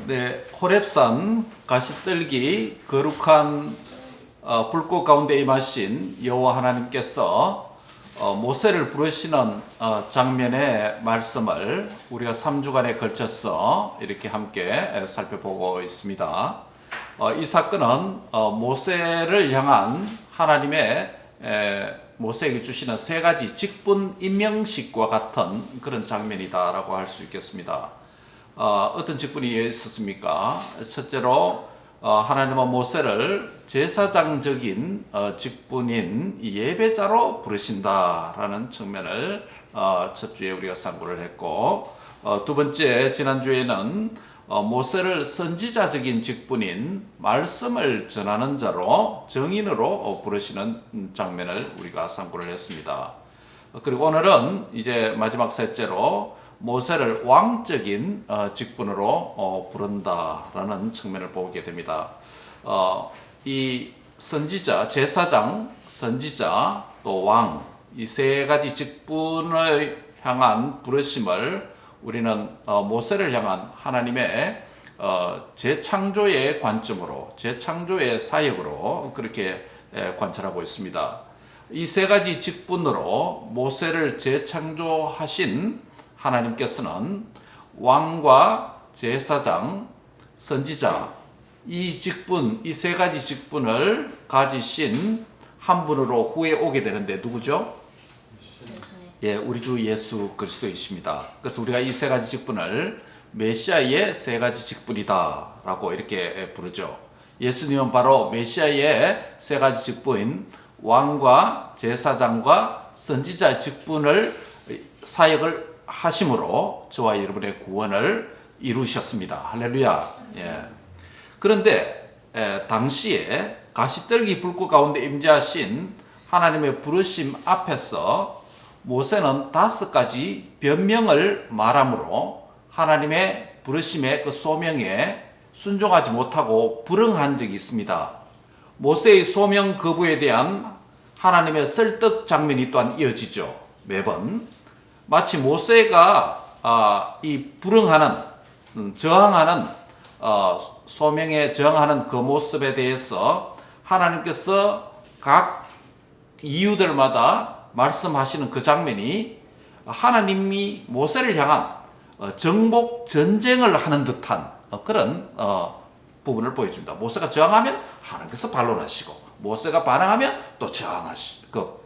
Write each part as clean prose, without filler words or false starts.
네, 호렙산 가시떨기 거룩한 불꽃 가운데 임하신 여호와 하나님께서 모세를 부르시는 장면의 말씀을 우리가 3주간에 걸쳐서 이렇게 함께 살펴보고 있습니다. 이 사건은 모세를 향한 하나님의 모세에게 주시는 세 가지 직분 임명식과 같은 그런 장면이다라고 할 수 있겠습니다. 어떤 직분이 있었습니까? 첫째로 하나님은 모세를 제사장적인 직분인 예배자로 부르신다라는 측면을 첫 주에 우리가 상고를 했고, 두 번째 지난주에는 모세를 선지자적인 직분인 말씀을 전하는 자로 정인으로 부르시는 장면을 우리가 상고를 했습니다. 그리고 오늘은 이제 마지막 셋째로 모세를 왕적인 직분으로 부른다라는 측면을 보게 됩니다. 이 선지자, 제사장, 선지자, 또 왕, 이 세 가지 직분을 향한 부르심을 우리는 모세를 향한 하나님의 재창조의 관점으로, 재창조의 사역으로 그렇게 관찰하고 있습니다. 이 세 가지 직분으로 모세를 재창조하신 하나님께서는 왕과 제사장, 선지자, 이 직분, 이 세 가지 직분을 가지신 한 분으로 후에 오게 되는데 누구죠? 예, 우리 주 예수 그리스도이십니다. 그래서 우리가 이 세 가지 직분을 메시아의 세 가지 직분이다라고 이렇게 부르죠. 예수님은 바로 메시아의 세 가지 직분인 왕과 제사장과 선지자 직분을 사역을 하심으로 저와 여러분의 구원을 이루셨습니다. 할렐루야. 예. 그런데 당시에 가시떨기 불꽃 가운데 임재하신 하나님의 부르심 앞에서 모세는 5가지 변명을 말함으로 하나님의 부르심의 그 소명에 순종하지 못하고 불응한 적이 있습니다. 모세의 소명 거부에 대한 하나님의 설득 장면이 또한 이어지죠. 매번 마치 모세가 이 불응하는, 저항하는, 소명에 저항하는 그 모습에 대해서 하나님께서 각 이유들마다 말씀하시는 그 장면이 하나님이 모세를 향한 정복 전쟁을 하는 듯한 그런 부분을 보여줍니다. 모세가 저항하면 하나님께서 반론하시고, 모세가 반항하면 또 저항하시고,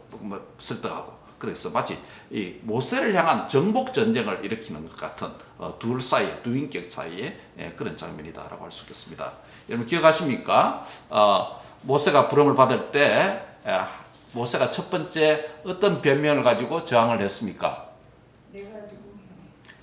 설득하고. 그래서 마치 이 모세를 향한 정복 전쟁을 일으키는 것 같은 둘 사이에, 두 인격 사이에 그런 장면이다라고 할 수 있겠습니다. 여러분 기억하십니까? 모세가 부름을 받을 때 모세가 첫 번째 어떤 변명을 가지고 저항을 했습니까?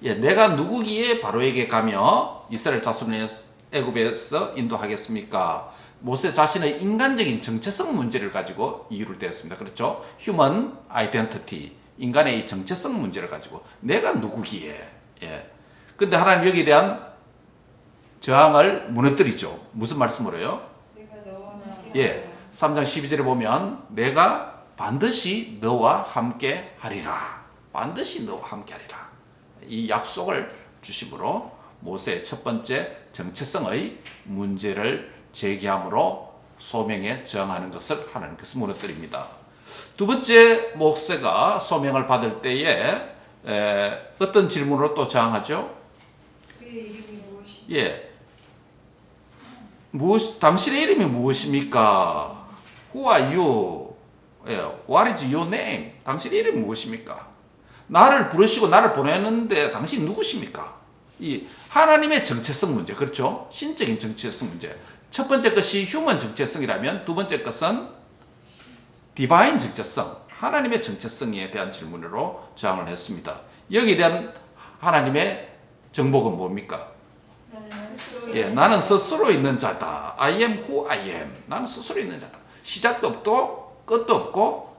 내가 누구기에 바로에게 가며 이스라엘 자손을 애굽에서 인도하겠습니까? 모세 자신의 인간적인 정체성 문제를 가지고 이유를 대었습니다. 그렇죠? Human identity, 인간의 이 정체성 문제를 가지고 내가 누구기에. 근데 하나님 여기에 대한 저항을 무너뜨리죠. 무슨 말씀으로요? 3장 12절에 보면 내가 반드시 너와 함께 하리라. 반드시 너와 함께 하리라. 이 약속을 주심으로 모세의 첫 번째 정체성의 문제를 제기함으로 소명에 저항하는 것을 하나님께서 무너뜨립니다. 두 번째, 모세가 소명을 받을 때에 어떤 질문으로 또 저항하죠? 그의 이름이 무엇이? 당신의 이름이 무엇입니까? Who are you? What is your name? 당신의 이름이 무엇입니까? 나를 부르시고 나를 보내는데 당신 누구십니까? 이 하나님의 정체성 문제, 그렇죠? 신적인 정체성 문제. 첫 번째 것이 휴먼 정체성이라면 두 번째 것은 디바인 정체성, 하나님의 정체성에 대한 질문으로 저항을 했습니다. 여기에 대한 하나님의 정복은 뭡니까? 나는 스스로 있는 자다. I am who I am. 나는 스스로 있는 자다. 시작도 없고 끝도 없고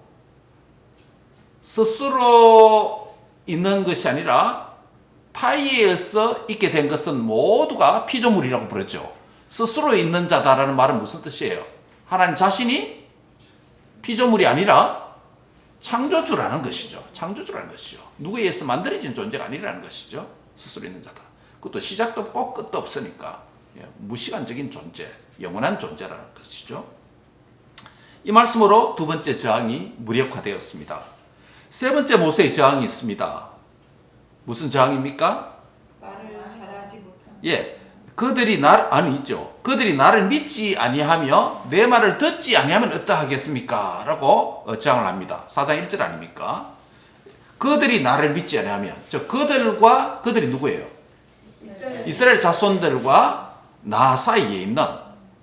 스스로 있는 것이 아니라 타이에 의해서 있게 된 것은 모두가 피조물이라고 부르죠. 스스로 있는 자다라는 말은 무슨 뜻이에요? 하나님 자신이 피조물이 아니라 창조주라는 것이죠. 창조주라는 것이죠. 누구에 의해서 만들어진 존재가 아니라는 것이죠. 스스로 있는 자다. 그것도 시작도 없고 끝도 없으니까 무시간적인 존재, 영원한 존재라는 것이죠. 이 말씀으로 두 번째 저항이 무력화되었습니다. 세 번째 모세의 저항이 있습니다. 무슨 저항입니까? 말을 잘하지 못함. 그들이 나를 믿지 아니하며 내 말을 듣지 아니하면 어떠하겠습니까? 라고 저항을 합니다. 4장 1절 아닙니까? 그들이 나를 믿지 아니하면, 그들이 누구예요? 이스라엘 자손들과 나 사이에 있는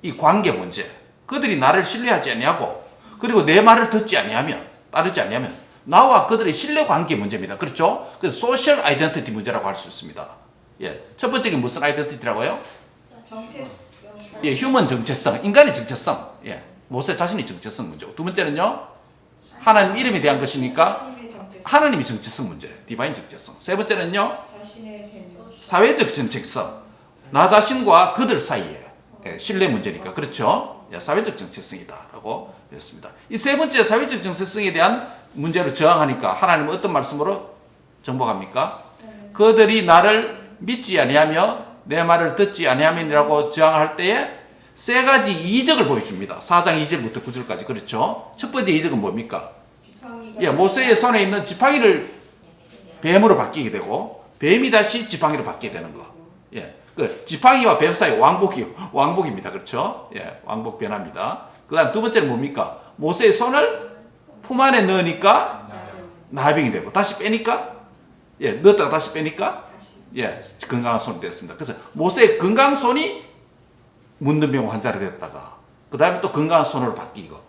이 관계 문제. 그들이 나를 신뢰하지 아니하고, 그리고 내 말을 듣지 아니하면, 따르지 아니하면, 나와 그들의 신뢰 관계 문제입니다. 그렇죠? 그래서 소셜 아이덴티티 문제라고 할 수 있습니다. 첫 번째가 무슨 아이덴티티라고요? 정체성. 휴먼 정체성, 인간의 정체성. 모세 자신의 정체성 문제고. 두 번째는요, 하나님 이름에 대한 것이니까 하나님의 정체성. 하나님의 정체성 문제, 디바인 정체성. 세 번째는요, 자신의 재능. 사회적 정체성, 나 자신과 그들 사이에 신뢰 문제니까. 그렇죠? 사회적 정체성이다라고 했습니다. 이 세 번째 사회적 정체성에 대한 문제로 저항하니까 하나님은 어떤 말씀으로 정복합니까? 그들이 나를 믿지 아니하며 내 말을 듣지 아니하면이라고 저항할 때에 세 가지 이적을 보여줍니다. 4장 2절부터 9절까지. 그렇죠? 첫 번째 이적은 뭡니까? 지팡이가 모세의 손에 있는 지팡이를 뱀으로 바뀌게 되고 뱀이 다시 지팡이로 바뀌게 되는 거. 그 지팡이와 뱀 사이 왕복입니다. 그렇죠? 왕복 변화입니다. 그다음 두 번째는 뭡니까? 모세의 손을 품 안에 넣으니까 나병이 되고 다시 빼니까 넣었다가 다시 빼니까 건강한 손이 됐습니다. 그래서 모세의 건강한 손이 문둥병 환자가 됐다가 그 다음에 또 건강한 손으로 바뀌고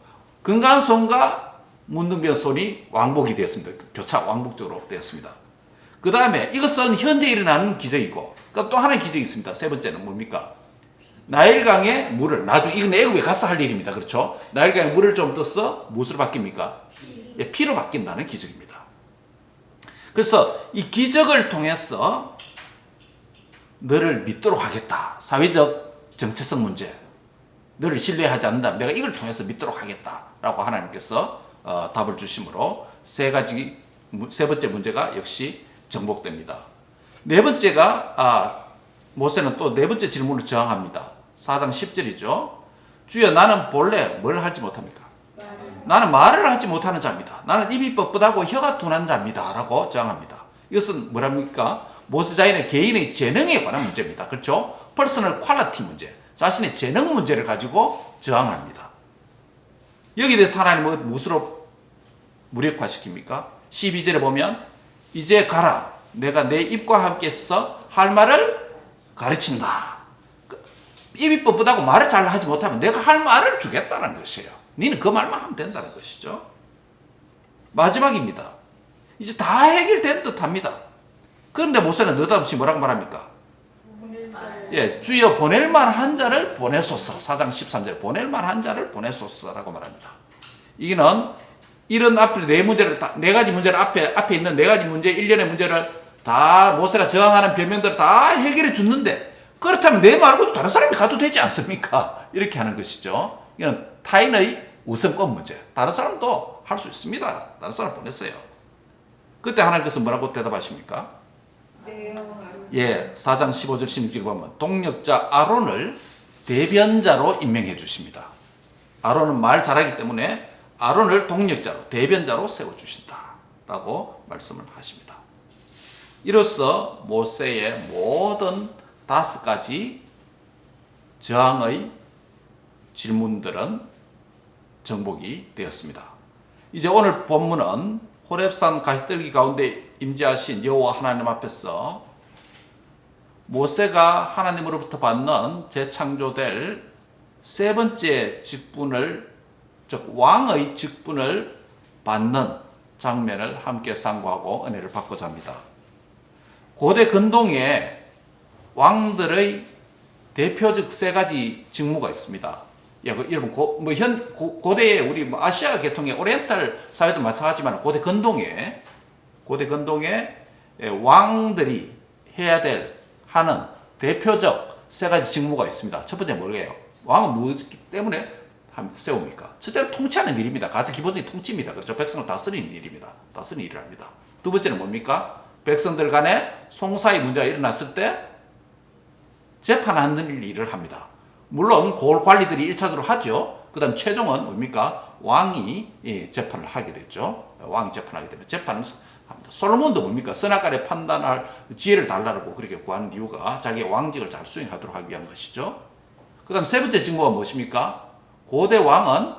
건강한 손과 문둥병 손이 왕복이 되었습니다. 교차 왕복적으로 되었습니다. 그 다음에 이것은 현재 일어나는 기적이고 또 하나의 기적이 있습니다. 세 번째는 뭡니까? 나일강에 물을 이건 애굽에 가서 할 일입니다. 그렇죠? 나일강에 물을 좀 떠서 무엇으로 바뀝니까? 피로 바뀐다는 기적입니다. 그래서 이 기적을 통해서 너를 믿도록 하겠다. 사회적 정체성 문제. 너를 신뢰하지 않는다면 내가 이걸 통해서 믿도록 하겠다라고 하나님께서 답을 주심으로 세 번째 문제가 역시 정복됩니다. 네 번째가 모세는 또 네 번째 질문을 저항합니다. 4장 10절이죠. 주여 나는 본래 뭘 하지 못합니까? 나는 말을 하지 못하는 자입니다. 나는 입이 뻣뻣하고 혀가 둔한 자입니다. 라고 저항합니다. 이것은 뭐랍니까? 모세 자신의 개인의 재능에 관한 문제입니다. 그렇죠? 퍼스널 퀄리티 문제, 자신의 재능 문제를 가지고 저항합니다. 여기에 대해서 하나님은 무엇으로 무력화시킵니까? 12절에 보면 이제 가라. 내가 내 입과 함께 써 할 말을 가르친다. 입이 뻣뻣하고 말을 잘 하지 못하면 내가 할 말을 주겠다는 것이에요. 너는 그 말만 하면 된다는 것이죠. 마지막입니다. 이제 다 해결된 듯합니다. 그런데 모세는 느닷없이 뭐라고 말합니까? 주여 보낼 만한 자를 보내소서. 4장 13절 보낼 만한 자를 보내소서라고 말합니다. 이는 이런 앞에 네 가지 문제를 앞에 있는 네 가지 문제, 일련의 문제를 다 모세가 저항하는 변명들을 다 해결해 줬는데 그렇다면 내 말고 다른 사람이 가도 되지 않습니까? 이렇게 하는 것이죠. 이건 타인의 우선권 문제. 다른 사람도 할 수 있습니다. 다른 사람 보냈어요. 그때 하나님께서 뭐라고 대답하십니까? 4장 15절 16절 보면 동력자 아론을 대변자로 임명해 주십니다. 아론은 말 잘하기 때문에 아론을 동력자로 대변자로 세워주신다 라고 말씀을 하십니다. 이로써 모세의 모든 5가지 저항의 질문들은 정복이 되었습니다. 이제 오늘 본문은 호렙산 가시떨기 가운데 임재하신 여호와 하나님 앞에서 모세가 하나님으로부터 받는 재창조될 세 번째 직분을, 즉 왕의 직분을 받는 장면을 함께 상고하고 은혜를 받고자 합니다. 고대 근동에 왕들의 대표적 세 가지 직무가 있습니다. 여러분 고대에 우리 아시아 계통의 오리엔탈 사회도 마찬가지지만 고대 근동에 왕들이 해야 될 하는 대표적 세 가지 직무가 있습니다. 첫 번째 뭐예요? 왕은 무엇 때문에 세웁니까? 첫째는 통치하는 일입니다. 가장 기본적인 통치입니다. 그렇죠? 백성을 다스리는 일입니다. 다스리는 일을 합니다. 두 번째는 뭡니까? 백성들 간에 송사의 문제가 일어났을 때 재판하는 일을 합니다. 물론 고을 관리들이 1차적으로 하죠. 그 다음 최종은 뭡니까? 왕이 재판을 하게 되죠. 왕이 재판하게 되면 재판을 합니다. 솔로몬도 뭡니까? 선악간에 판단할 지혜를 달라고 그렇게 구하는 이유가 자기의 왕직을 잘 수행하도록 하기 위한 것이죠. 그 다음 세 번째 직무가 무엇입니까? 고대 왕은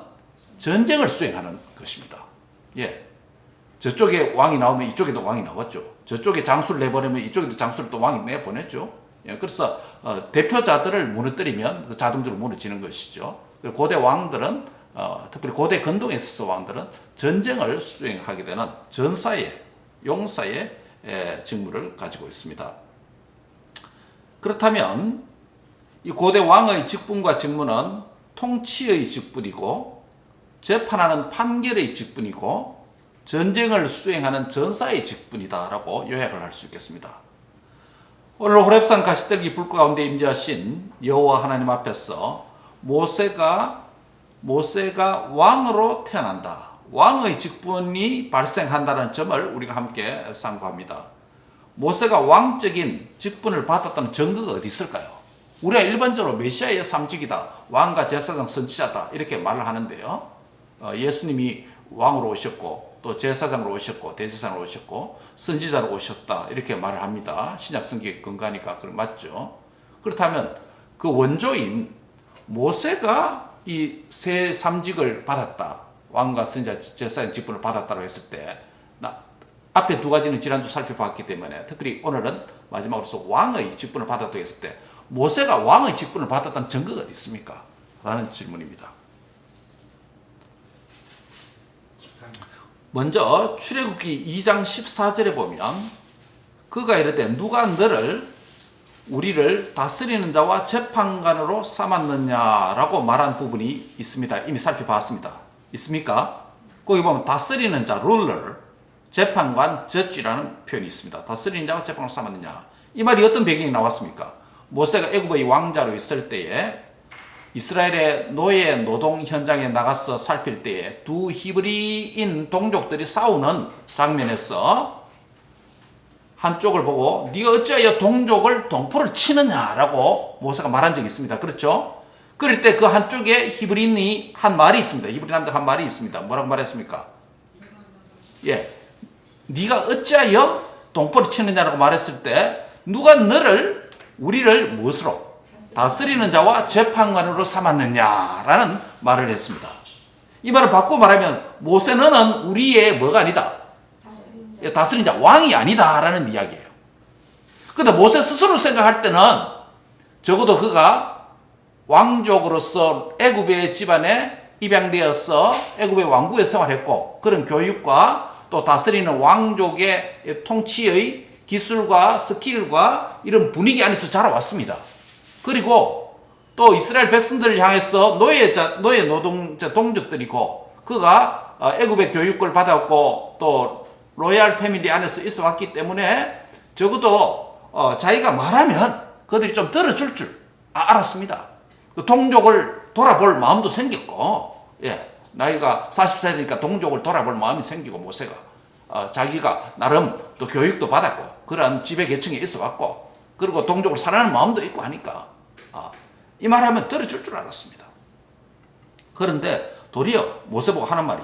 전쟁을 수행하는 것입니다. 예. 저쪽에 왕이 나오면 이쪽에도 왕이 나왔죠. 저쪽에 장수를 내보내면 이쪽에도 장수를 또 왕이 내보냈죠. 예. 그래서 대표자들을 무너뜨리면 자동적으로 무너지는 것이죠. 고대 왕들은 특별히 고대 근동에 있어서 왕들은 전쟁을 수행하게 되는 전사의 용사의 직무를 가지고 있습니다. 그렇다면 이 고대 왕의 직분과 직무는 통치의 직분이고 재판하는 판결의 직분이고 전쟁을 수행하는 전사의 직분이다라고 요약을 할 수 있겠습니다. 오늘 호렙산 가시떨기 불꽃 가운데 임재하신 여호와 하나님 앞에서 모세가 왕으로 태어난다. 왕의 직분이 발생한다는 점을 우리가 함께 상고합니다. 모세가 왕적인 직분을 받았다는 증거가 어디 있을까요? 우리가 일반적으로 메시아의 상징이다, 왕과 제사장 선지자다 이렇게 말을 하는데요. 예수님이 왕으로 오셨고 또 제사장으로 오셨고 대제사장으로 오셨고 선지자로 오셨다 이렇게 말을 합니다. 신약 성경에 근거하니까 그건 맞죠. 그렇다면 그 원조인 모세가 이 세 삼직을 받았다, 왕과 선지자 제사장 직분을 받았다고 했을 때 앞에 두 가지는 지난주 살펴봤기 때문에 특별히 오늘은 마지막으로서 왕의 직분을 받았다고 했을 때 모세가 왕의 직분을 받았다는 증거가 어디 있습니까? 라는 질문입니다. 먼저 출애굽기 2장 14절에 보면 그가 이르되 누가 우리를 다스리는 자와 재판관으로 삼았느냐라고 말한 부분이 있습니다. 이미 살펴봤습니다. 있습니까? 거기 보면 다스리는 자, 룰러, 재판관, 저지라는 표현이 있습니다. 다스리는 자와 재판관으로 삼았느냐. 이 말이 어떤 배경이 나왔습니까? 모세가 애굽의 왕자로 있을 때에 이스라엘의 노예 노동 현장에 나가서 살필 때에 두 히브리인 동족들이 싸우는 장면에서 한쪽을 보고 네가 어찌하여 동족을 동포를 치느냐라고 모세가 말한 적이 있습니다. 그렇죠? 그럴 때 그 한쪽에 히브리인이 한 말이 있습니다. 히브리 남자가 한 말이 있습니다. 뭐라고 말했습니까? 예, 네가 어찌하여 동포를 치느냐라고 말했을 때 누가 우리를 무엇으로? 다스리는 자와 재판관으로 삼았느냐라는 말을 했습니다. 이 말을 바꾸고 말하면 모세는 우리의 뭐가 아니다? 다스리는 자, 왕이 아니다라는 이야기예요. 그런데 모세 스스로 생각할 때는 적어도 그가 왕족으로서 애굽의 집안에 입양되어서 애굽의 왕국에 생활했고 그런 교육과 또 다스리는 왕족의 통치의 기술과 스킬과 이런 분위기 안에서 자라왔습니다. 그리고 또 이스라엘 백성들을 향해서 노예 노동자 동족들이고 그가 애굽의 교육을 받았고 또 로얄 패밀리 안에서 있어 왔기 때문에 적어도 자기가 말하면 그들이 좀 들어줄 줄 알았습니다. 그 동족을 돌아볼 마음도 생겼고, 예, 나이가 40세 되니까 동족을 돌아볼 마음이 생기고 모세가 자기가 나름 또 교육도 받았고 그런 지배 계층에 있어 왔고 그리고 동족을 사랑하는 마음도 있고 하니까 이 말하면 들어줄 줄 알았습니다. 그런데 도리어 모세 보고 하는 말이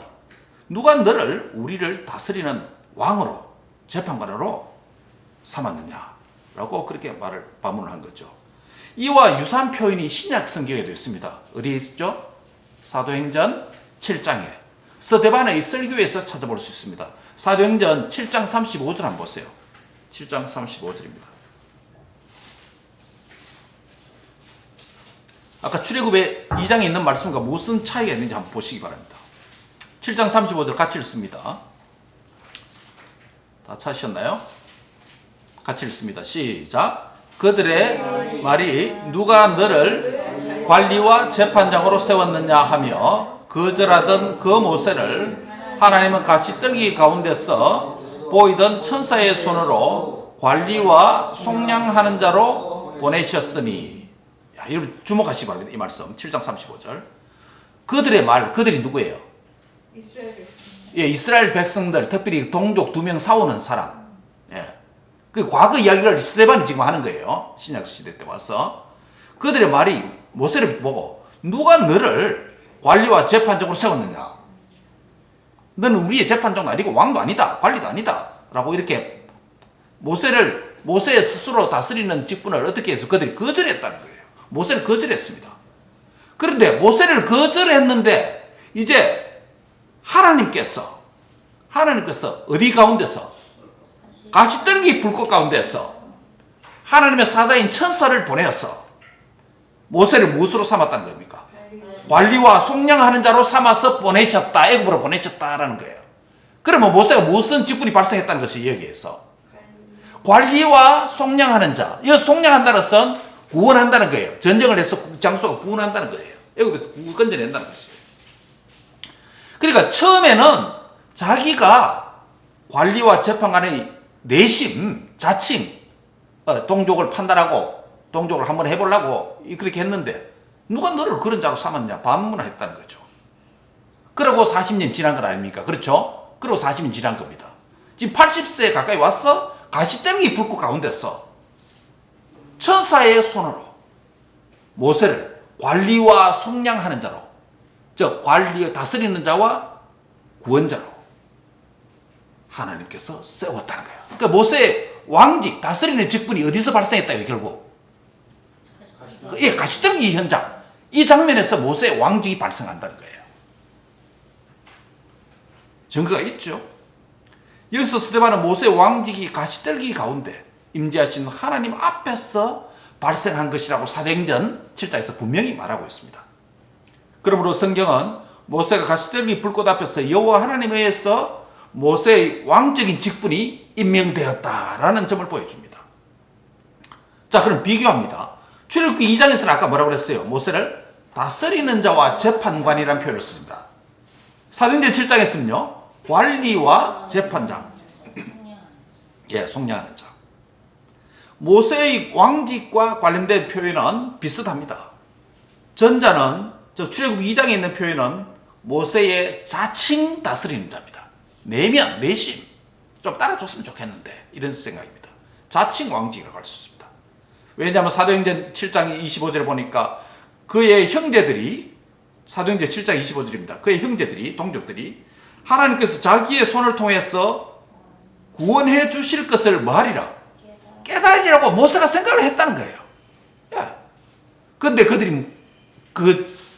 누가 우리를 다스리는 왕으로 재판관으로 삼았느냐라고 그렇게 반문을 한 거죠. 이와 유사한 표현이 신약 성경에도 있습니다. 어디에 있죠? 사도행전 7장에 스데반의 설교에서 찾아볼 수 있습니다. 사도행전 7장 35절 한번 보세요. 7장 35절입니다. 아까 출애굽의 2장에 있는 말씀과 무슨 차이가 있는지 한번 보시기 바랍니다. 7장 35절 같이 읽습니다. 다 찾으셨나요? 같이 읽습니다. 시작. 그들의 말이 누가 너를 관리와 재판장으로 세웠느냐 하며 거절하던 그 모세를 하나님은 가시떨기 가운데서 보이던 천사의 손으로 관리와 속량하는 자로 보내셨으니. 야, 여러분 주목하시기 바랍니다. 이 말씀 7장 35절. 그들의 말, 그들이 누구예요? 이스라엘 백성. 예, 이스라엘 백성들, 특별히 동족 2명 싸우는 사람. 예. 그 과거 이야기를 스데반이 지금 하는 거예요. 신약 시대 때 와서. 그들의 말이 모세를 보고 누가 너를 관리와 재판장으로 세웠느냐? 너는 우리의 재판장도 아니고 왕도 아니다. 관리도 아니다. 라고 이렇게 모세의 스스로 다스리는 직분을 어떻게 해서 그들이 거절했다는 거예요. 모세를 거절했습니다. 그런데 모세를 거절했는데 이제 하나님께서 어디 가운데서 가시떨기 불꽃 가운데서 하나님의 사자인 천사를 보내어서 모세를 무엇으로 삼았다는 겁니까? 관리와 속량하는 자로 삼아서 보내셨다. 애굽으로 보내셨다라는 거예요. 그러면 모세가 무슨 직분이 발생했다는 것이 여기에서 관리와 속량하는 자. 이 속량한다는 것은 구원한다는 거예요. 전쟁을 해서 장수가 구원한다는 거예요. 애굽에서 건져낸다는 것이에요. 그러니까 처음에는 자기가 관리와 재판관의 내심, 자칭, 동족을 판단하고 동족을 한번 해보려고 그렇게 했는데 누가 너를 그런 자로 삼았냐? 반문했다는 거죠. 그러고 40년 지난 건 아닙니까? 그렇죠? 그리고 40년 지난 겁니다. 지금 80세 가까이 와서 가시떨기 불꽃 가운데서 천사의 손으로 모세를 관리와 속량하는 자로, 즉 관리 다스리는 자와 구원자로 하나님께서 세웠다는 거예요. 그러니까 모세의 왕직, 다스리는 직분이 어디서 발생했다고요, 결국? 예, 가시떨기 현장. 이 장면에서 모세의 왕직이 발생한다는 거예요. 증거가 있죠. 여기서 스데반은 모세의 왕직이 가시떨기 가운데 임재하신 하나님 앞에서 발생한 것이라고 사도행전 7장에서 분명히 말하고 있습니다. 그러므로 성경은 모세가 가시떨기 불꽃 앞에서 여호와 하나님에 의해서 모세의 왕적인 직분이 임명되었다라는 점을 보여줍니다. 자, 그럼 비교합니다. 출애굽기 2장에서는 아까 뭐라고 그랬어요? 모세를 다스리는 자와 재판관이라는 표현을 썼습니다. 사도행전 7장에서는요, 관리와 재판장, 예, 속량하는 자. 모세의 왕직과 관련된 표현은 비슷합니다. 전자는 출애굽기 2장에 있는 표현은 모세의 자칭 다스리는 자입니다. 내면, 내심 좀 따라줬으면 좋겠는데 이런 생각입니다. 자칭 왕직이라고 할 수 있습니다. 왜냐하면 사도행전 7장 25절에 보니까 그의 형제들이, 사도행전 7장 25절입니다. 그의 형제들이, 동족들이 하나님께서 자기의 손을 통해서 구원해 주실 것을 뭐하리라? 깨달으리라고 모세가 생각을 했다는 거예요. 그런데 그들이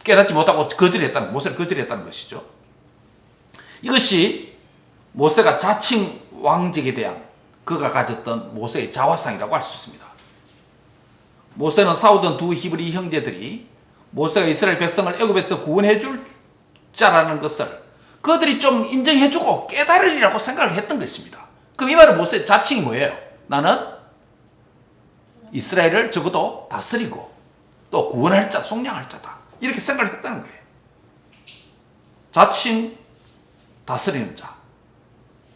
깨닫지 못하고 거절했다는, 모세를 거절했다는 것이죠. 이것이 모세가 자칭 왕직에 대한 그가 가졌던 모세의 자화상이라고 할 수 있습니다. 모세는 싸우던 두 히브리 형제들이 모세가 이스라엘 백성을 애굽에서 구원해 줄 자라는 것을 그들이 좀 인정해주고 깨달으리라고 생각을 했던 것입니다. 그럼 이 말은 모세의 자칭이 뭐예요? 나는 이스라엘을 적어도 다스리고 또 구원할 자, 속량할 자다. 이렇게 생각을 했다는 거예요. 자칭 다스리는 자,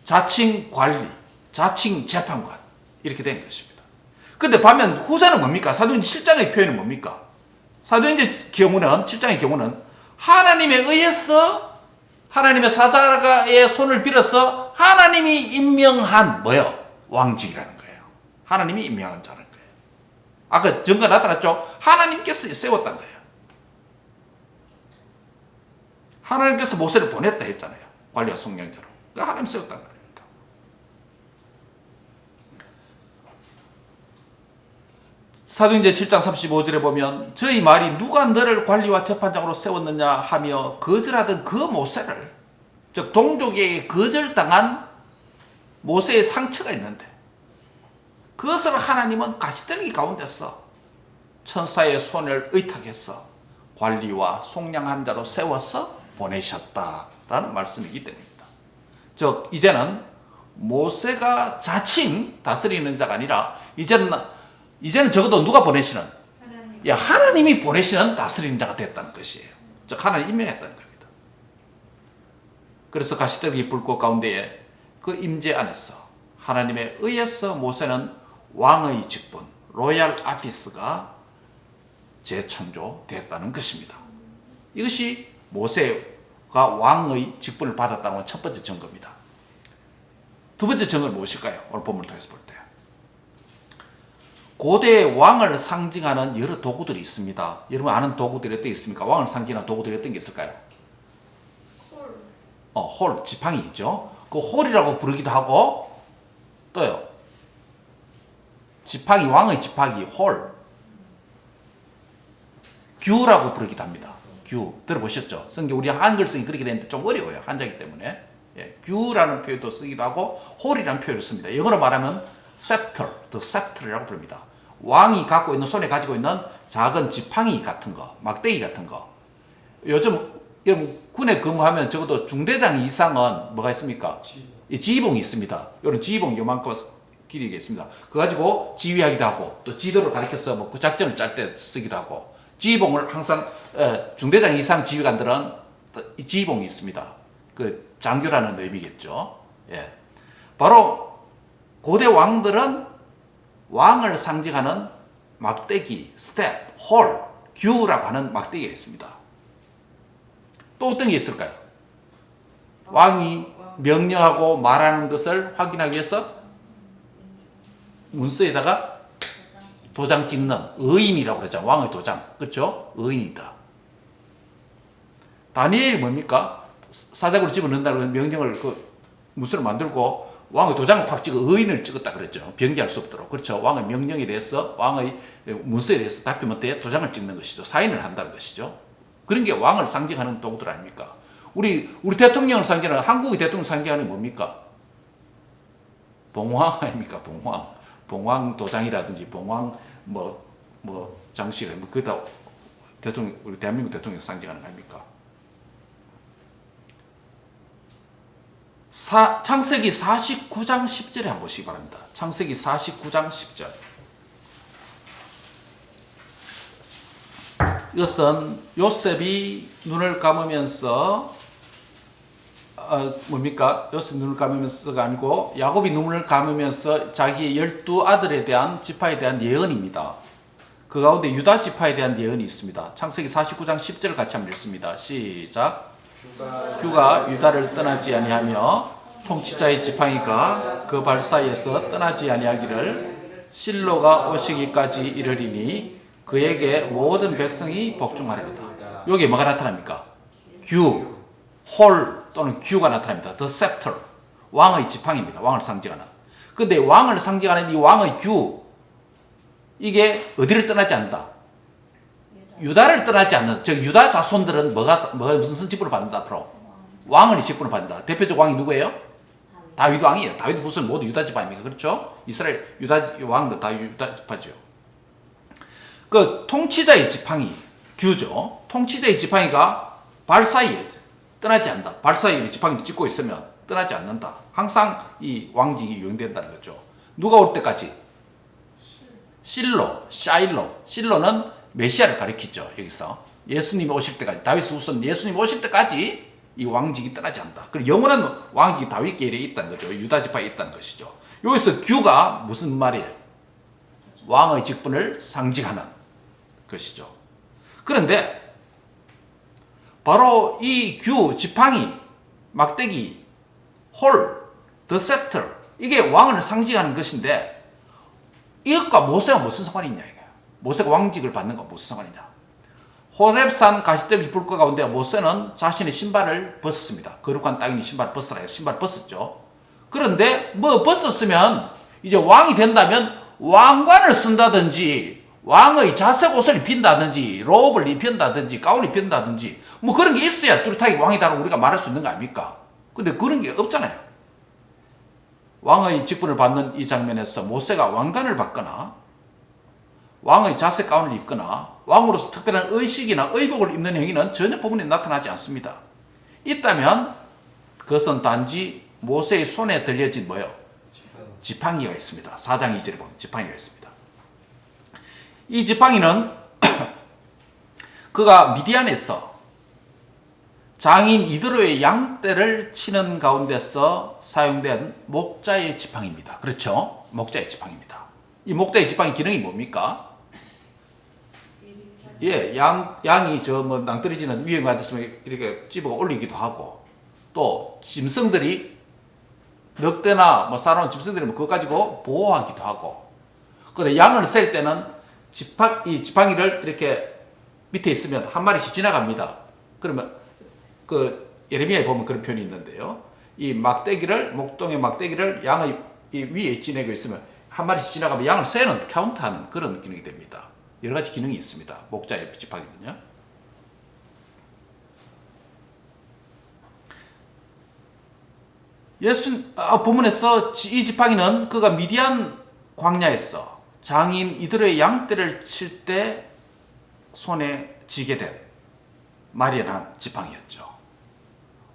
자칭 관리, 자칭 재판관, 이렇게 된 것입니다. 그런데 반면 후자는 뭡니까? 사도행전 7장의 표현은 뭡니까? 사도행전 경우는, 7장의 경우는 하나님에 의해서 하나님의 사자의 손을 빌어서 하나님이 임명한 뭐요? 왕직이라는 거예요. 하나님이 임명한 자라는 거예요. 아까 증거 나타났죠? 하나님께서 세웠다는 거예요. 하나님께서 모세를 보냈다 했잖아요. 관리와 속량자로. 그러니까 하나님 세웠다는 거예요. 사도행전 7장 35절에 보면 저희 말이 누가 너를 관리와 재판장으로 세웠느냐 하며 거절하던 그 모세를, 즉 동족에게 거절당한 모세의 상처가 있는데 그것을 하나님은 가시떨기 가운데서 천사의 손을 의탁해서 관리와 속량한 자로 세워서 보내셨다라는 말씀이기 때문입니다. 즉 이제는 모세가 자칭 다스리는 자가 아니라 이제는 적어도 누가 보내시는? 하나님이 보내시는 다스리는 자가 됐다는 것이에요. 즉 하나님 임명했다는 겁니다. 그래서 가시떨기 불꽃 가운데에 그 임재 안에서 하나님에 의해서 모세는 왕의 직분, 로얄 아피스가 재창조됐다는 것입니다. 이것이 모세가 왕의 직분을 받았다는 첫 번째 증거입니다. 두 번째 증거는 무엇일까요? 오늘 본문을 통해서 볼 때. 고대 왕을 상징하는 여러 도구들이 있습니다. 여러분 아는 도구들이 어떤 게 있습니까? 왕을 상징하는 도구들이 어떤 게 있을까요? 홀, 지팡이죠. 그 홀이라고 부르기도 하고 또요. 지팡이, 왕의 지팡이, 홀. 규라고 부르기도 합니다. 규. 들어보셨죠? 성경 우리 한글성이 그렇게 되는데 좀 어려워요. 한자이기 때문에. 예, 규라는 표현도 쓰기도 하고 홀이라는 표현을 씁니다. 영어로 말하면 scepter, the scepter이라고 부릅니다. 왕이 갖고 있는 손에 가지고 있는 작은 지팡이 같은 거, 막대기 같은 거. 요즘 군에 근무하면 적어도 중대장 이상은 뭐가 있습니까? 지휘봉이 있습니다. 이런 지휘봉 요만큼 길이가 있습니다. 그거 가지고 지휘하기도 하고 또 지도를 가리켜서 뭐 그 작전을 짤 때 쓰기도 하고 지휘봉을 항상 중대장 이상 지휘관들은 이 지휘봉이 있습니다. 그 장교라는 의미겠죠. 예. 바로 고대 왕들은 왕을 상징하는 막대기, 스텝, 홀, 규라고 하는 막대기가 있습니다. 또 어떤 게 있을까요? 왕이 명령하고 말하는 것을 확인하기 위해서 문서에다가 도장 찍는 의인이라고 그러죠. 왕의 도장. 그렇죠? 의인이다. 다니엘이 뭡니까? 사자굴을 집어넣는다는 명령을 그 문서를 만들고 왕의 도장을 확 찍어 의인을 찍었다 그랬죠. 변기할 수 없도록. 그렇죠. 왕의 명령에 대해서 왕의 문서에 대해서 다큐멘터에 도장을 찍는 것이죠. 사인을 한다는 것이죠. 그런 게 왕을 상징하는 도구들 아닙니까? 우리 대통령을 상징하는 한국의 대통령 상징하는 게 뭡니까? 봉황 아닙니까? 봉황 도장이라든지 봉황 장식 그다 대통령 우리 대한민국 대통령 상징하는 거 아닙니까? 창세기 49장 10절에 한번 보시기 바랍니다. 창세기 49장 10절. 이것은 요셉이 눈을 감으면서 요셉 눈을 감으면서가 아니고 야곱이 눈을 감으면서 자기의 12아들에 대한 지파에 대한 예언입니다. 그 가운데 유다 지파에 대한 예언이 있습니다. 창세기 49장 10절 같이 한번 읽습니다. 시작. 규가 유다를 떠나지 아니하며 통치자의 지팡이가 그 발 사이에서 떠나지 아니하기를 실로가 오시기까지 이르리니 그에게 모든 백성이 복종하리로다. 여기에 뭐가 나타납니까? 규, 홀 또는 규가 나타납니다. The scepter, 왕의 지팡이입니다. 왕을 상징하는. 근데 왕을 상징하는 이 왕의 규, 이게 어디를 떠나지 않는다? 유다를 떠나지 않는, 즉 유다 자손들은 무슨 직분을 받는다 앞으로? 왕의 직분을 받는다. 대표적 왕이 누구예요? 다윗 왕이에요. 다윗 후손 모두 유다 지파입니까? 그렇죠? 이스라엘 유다 왕도 다 유다 지파죠. 그 통치자의 지팡이, 규죠. 통치자의 지팡이가 발 사이에 떠나지 않는다. 발 사이에 지팡이를 짚고 있으면 떠나지 않는다. 항상 이 왕직이 유행된다는 거죠. 누가 올 때까지? 실로는 메시아를 가리키죠. 여기서 예수님이 오실 때까지, 다윗 후손 예수님이 오실 때까지 이 왕직이 떠나지 않는다. 그리고 영원한 왕직이 다윗 계열에 있다는 거죠. 유다 지파에 있다는 것이죠. 여기서 규가 무슨 말이에요? 왕의 직분을 상징하는 것이죠. 그런데 바로 이 규, 지팡이, 막대기, 홀, the scepter, 이게 왕을 상징하는 것인데 이것과 모세가 무슨 상관이 있냐 이거예요. 모세가 왕직을 받는 거 무슨 상관이냐. 호렙산 가시더기 불꽃 가운데 모세는 자신의 신발을 벗었습니다. 거룩한 땅이니 신발을 벗으라 해서 신발을 벗었죠. 그런데 벗었으면 이제 왕이 된다면 왕관을 쓴다든지 왕의 자색 옷을 입힌다든지 로업을 입힌다든지 가운을 입힌다든지 그런 게 있어야 뚜렷하게 왕이다라고 우리가 말할 수 있는 거 아닙니까? 근데 그런 게 없잖아요. 왕의 직분을 받는 이 장면에서 모세가 왕관을 받거나 왕의 자색 가운을 입거나 왕으로서 특별한 의식이나 의복을 입는 행위는 전혀 부분에 나타나지 않습니다. 있다면 그것은 단지 모세의 손에 들려진 지팡이가 있습니다. 4장 2절에 보면 지팡이가 있습니다. 이 지팡이는 그가 미디안에서 장인 이드로의 양떼를 치는 가운데서 사용된 목자의 지팡이입니다. 그렇죠? 목자의 지팡이입니다. 이 목자의 지팡이 기능이 뭡니까? 예, 양이 낭떠러지는 위험이 받았으면 이렇게 집어 올리기도 하고 또 짐승들이 늑대나 사나운 짐승들이 그거 가지고 보호하기도 하고 근데 양을 셀 때는 이 지팡이를 이렇게 밑에 있으면 한 마리씩 지나갑니다. 그러면 그 예레미야에 보면 그런 표현이 있는데요. 이 막대기를, 목동의 막대기를 양의 이 위에 지내고 있으면 한 마리씩 지나가면 양을 세는, 카운트하는 그런 기능이 됩니다. 여러 가지 기능이 있습니다. 목자의 지팡이는요. 본문에서 이 지팡이는 그가 미디안 광야에서 장인 이들의 양떼를 칠 때 손에 쥐게 된 마련한 지팡이였죠.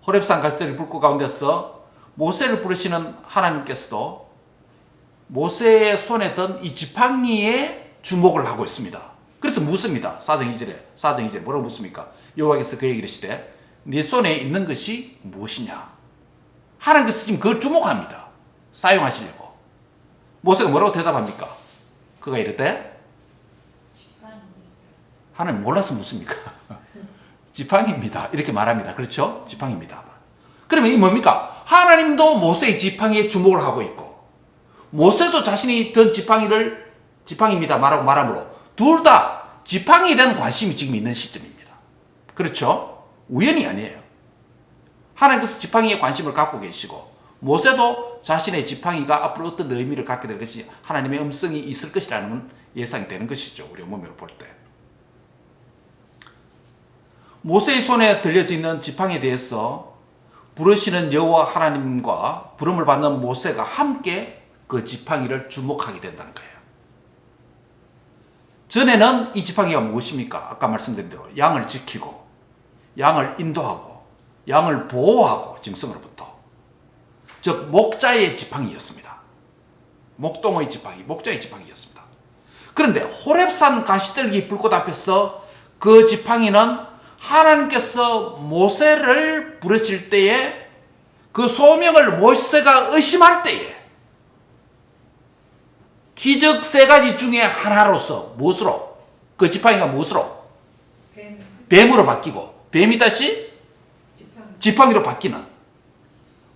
호렙산 가시들이 불꽃 가운데서 모세를 부르시는 하나님께서도 모세의 손에 든 이 지팡이에 주목을 하고 있습니다. 그래서 묻습니다. 4장 2절에 뭐라고 묻습니까? 여호와께서 그에게 이르시되 네 손에 있는 것이 무엇이냐? 하나님께서 지금 그걸 주목합니다. 사용하시려고. 모세가 뭐라고 대답합니까? 그가 이르되 하나님 몰라서 묻습니까? 지팡이입니다. 이렇게 말합니다. 그렇죠? 지팡이입니다. 그러면 이 뭡니까? 하나님도 모세의 지팡이에 주목을 하고 있고 모세도 자신이 든 지팡이입니다. 말함으로 둘 다 지팡이에 대한 관심이 지금 있는 시점입니다. 그렇죠? 우연이 아니에요. 하나님께서 지팡이에 관심을 갖고 계시고 모세도 자신의 지팡이가 앞으로 어떤 의미를 갖게 될 것이 하나님의 음성이 있을 것이라는 예상이 되는 것이죠. 우리 원문을 볼 때. 모세의 손에 들려져 있는 지팡이에 대해서 부르시는 여호와 하나님과 부름을 받는 모세가 함께 그 지팡이를 주목하게 된다는 거예요. 전에는 이 지팡이가 무엇입니까? 아까 말씀드린 대로 양을 지키고 양을 인도하고 양을 보호하고 짐승으로부터 즉 목자의 지팡이였습니다. 목동의 지팡이, 목자의 지팡이였습니다. 그런데 호렙산 가시떨기 불꽃 앞에서 그 지팡이는 하나님께서 모세를 부르실 때에 그 소명을 모세가 의심할 때에 기적 세 가지 중에 하나로서 무엇으로? 그 지팡이가 무엇으로? 뱀으로 바뀌고 뱀이 다시 지팡이로 바뀌는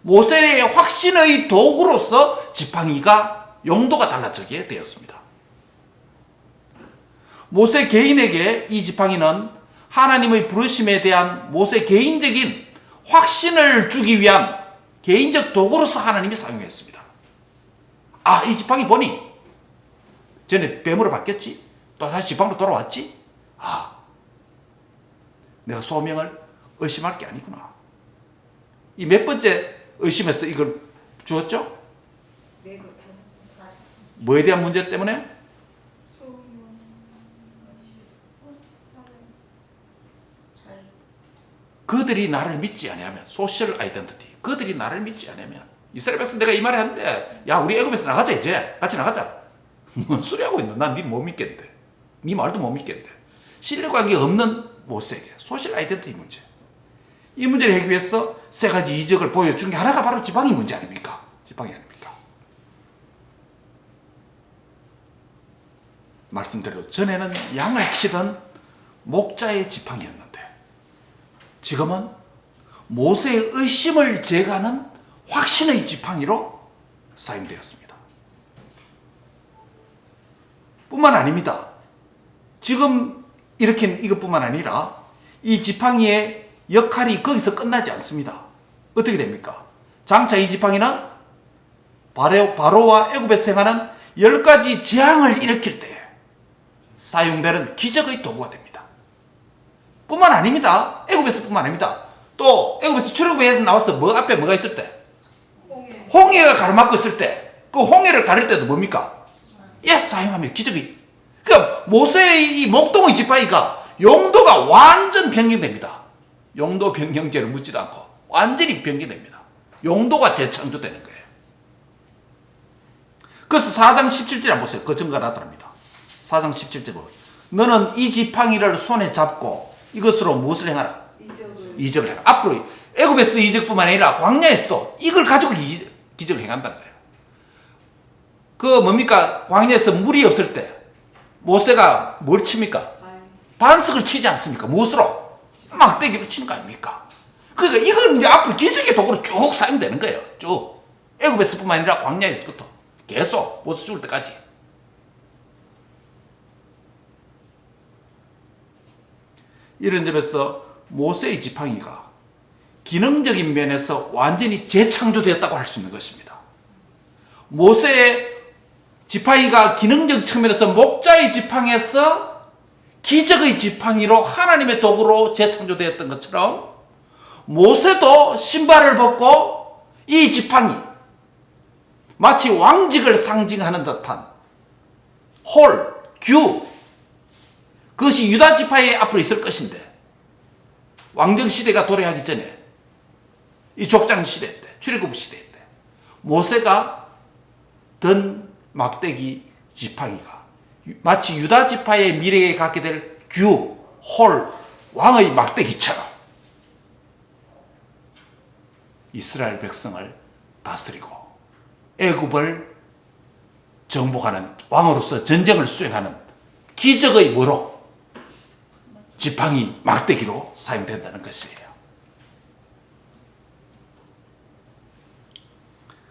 모세의 확신의 도구로서 지팡이가 용도가 달라지게 되었습니다. 모세 개인에게 이 지팡이는 하나님의 부르심에 대한 모세 개인적인 확신을 주기 위한 개인적 도구로서 하나님이 사용했습니다. 아, 이 지팡이 보니 전에 뱀으로 바뀌었지? 또 다시 지팡이로 돌아왔지? 아, 내가 소명을 의심할 게 아니구나. 이 몇 번째 의심에서 이걸 주었죠? 뭐에 대한 문제 때문에? 그들이 나를 믿지 않으면 소셜 아이덴티티 그들이 나를 믿지 않으면 이스라엘 백성 내가 이 말을 하는데 야 우리 애굽에서 나가자 이제 같이 나가자 뭔 소리 하고 있노? 난 니 못 믿겠는데 니 말도 못 믿겠는데 신뢰관계 없는 모세에게 소셜 아이덴티티 문제 이 문제를 해결하기 위해서 세 가지 이적을 보여준 게 하나가 바로 지팡이 문제 아닙니까? 지팡이 아닙니까? 말씀대로 전에는 양을 치던 목자의 지팡이였는데 지금은 모세의 의심을 제거하는 확신의 지팡이로 사용되었습니다. 뿐만 아닙니다. 지금 일으킨 이것뿐만 아니라 이 지팡이의 역할이 거기서 끝나지 않습니다. 어떻게 됩니까? 장차 이 지팡이는 바로와 애굽에서 행하는 10가지 재앙을 일으킬 때 사용되는 기적의 도구가 됩니다. 뿐만 아닙니다. 애굽에서 뿐만 아닙니다. 또 애굽에서 출애굽에서 나와서 앞에 뭐가 있을 때? 홍해가 가로막고 있을 때 그 홍해를 가릴 때도 뭡니까? 사용하면 기적이. 그러니까 모세의 이 목동의 지팡이가 용도가 완전 변경됩니다. 용도 변경제를 묻지도 않고 완전히 변경됩니다. 용도가 재창조되는 거예요. 그래서 4장 17절에 한번 보세요. 그 증거가 나타납니다. 4장 17절 보세요. 너는 이 지팡이를 손에 잡고 이것으로 무엇을 행하라? 이적을 해라. 앞으로 애굽에서 이적뿐만 아니라 광야에서도 이걸 가지고 기적을 행한다는 거예요. 그 뭡니까? 광야에서 물이 없을 때 모세가 뭘 칩니까? 반석을 치지 않습니까? 무엇으로? 막대기로 치는 거 아닙니까? 그러니까 이건 이제 앞으로 기적의 도구로 쭉 사용되는 거예요. 쭉. 애굽에서뿐만 아니라 광야에서부터 계속 모세 죽을 때까지. 이런 점에서 모세의 지팡이가 기능적인 면에서 완전히 재창조되었다고 할 수 있는 것입니다. 모세의 지팡이가 기능적 측면에서 목자의 지팡이에서 기적의 지팡이로 하나님의 도구로 재창조되었던 것처럼 모세도 신발을 벗고 이 지팡이, 마치 왕직을 상징하는 듯한 홀, 규, 그것이 유다 지파의 앞으로 있을 것인데, 왕정 시대가 도래하기 전에, 이 족장 시대 때, 출애굽 시대 때 모세가 든 막대기 지팡이가 마치 유다 지파의 미래에 갖게 될 규, 홀, 왕의 막대기처럼 이스라엘 백성을 다스리고 애굽을 정복하는 왕으로서 전쟁을 수행하는 기적의 뭐로? 지팡이, 막대기로 사용된다는 것이에요.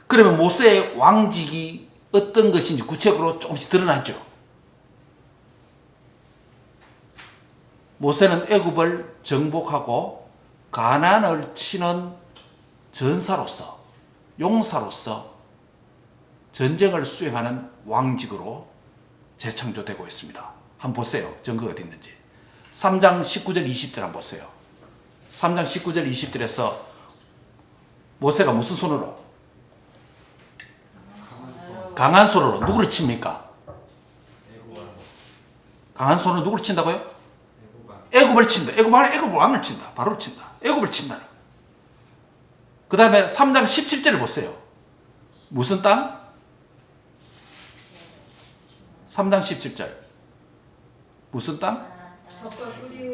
그러면 모세의 왕직이 어떤 것인지 구체적으로 조금씩 드러나죠. 모세는 애굽을 정복하고 가나안을 치는 전사로서, 용사로서 전쟁을 수행하는 왕직으로 재창조되고 있습니다. 한번 보세요. 증거가 어디 있는지. 3장 19절 20절 한번 보세요. 3장 19절 20절에서 모세가 무슨 손으로? 강한 손으로 누구를 칩니까? 강한 손으로 누구를 친다고요? 애굽을 친다. 애굽 왕을 친다. 바로를 친다. 애굽을 친다. 그 다음에 3장 17절을 보세요. 무슨 땅? 3장 17절. 무슨 땅?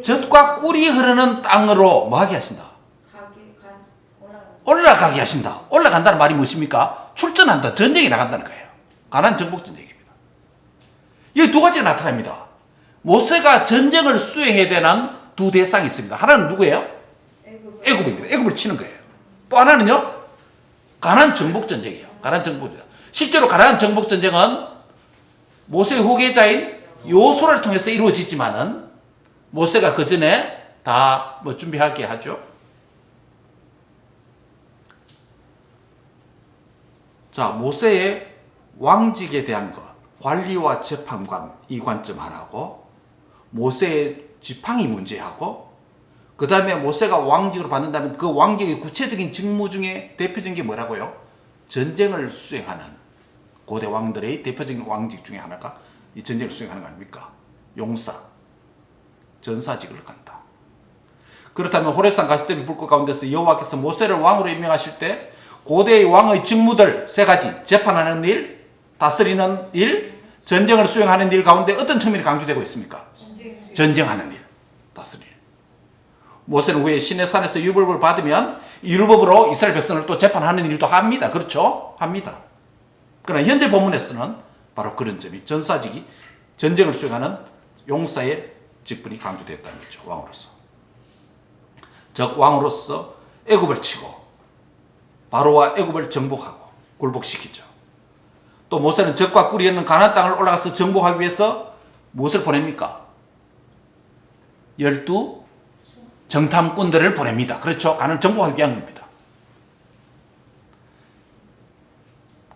젖과 꿀이 흐르는 땅으로 뭐 하게 하신다? 올라가게 하신다. 올라간다는 말이 무엇입니까? 출전한다. 전쟁에 나간다는 거예요. 가나안 정복 전쟁입니다. 여기 두 가지가 나타납니다. 모세가 전쟁을 수행해야 되는 두 대상이 있습니다. 하나는 누구예요? 애굽입니다. 애굽을 치는 거예요. 또 하나는요? 가나안 정복 전쟁이에요. 가나안 정복 전쟁. 실제로 가나안 정복 전쟁은 모세의 후계자인 여호수아를 통해서 이루어지지만은 모세가 그 전에 다 뭐 준비하게 하죠. 자, 모세의 왕직에 대한 것, 관리와 재판관 이 관점 하나고, 모세의 지팡이 문제하고, 그 다음에 모세가 왕직으로 받는다면 그 왕직의 구체적인 직무 중에 대표적인 게 뭐라고요? 전쟁을 수행하는 고대 왕들의 대표적인 왕직 중에 하나가 이 전쟁을 수행하는 거 아닙니까? 용사, 전사직을 간다. 그렇다면 호렙산 가시더미 불꽃 가운데서 여호와께서 모세를 왕으로 임명하실 때 고대의 왕의 직무들 세 가지, 재판하는 일, 다스리는 일, 전쟁을 수행하는 일 가운데 어떤 측면이 강조되고 있습니까? 전쟁하는 일, 다스리는 일. 모세는 후에 시내산에서 율법을 받으면 이 율법으로 이스라엘 백성을 또 재판하는 일도 합니다. 그렇죠? 합니다. 그러나 현재 본문에서는 바로 그런 점이 전사직이 전쟁을 수행하는 용사의 직분이 강조되었다는 거죠. 왕으로서. 즉 왕으로서 애굽을 치고 바로와 애굽을 정복하고 굴복시키죠. 또 모세는 적과 꿀이 있는 가나안 땅을 올라가서 정복하기 위해서 무엇을 보냅니까? 12 정탐꾼들을 보냅니다. 그렇죠? 가나안을 정복하기 위한 겁니다.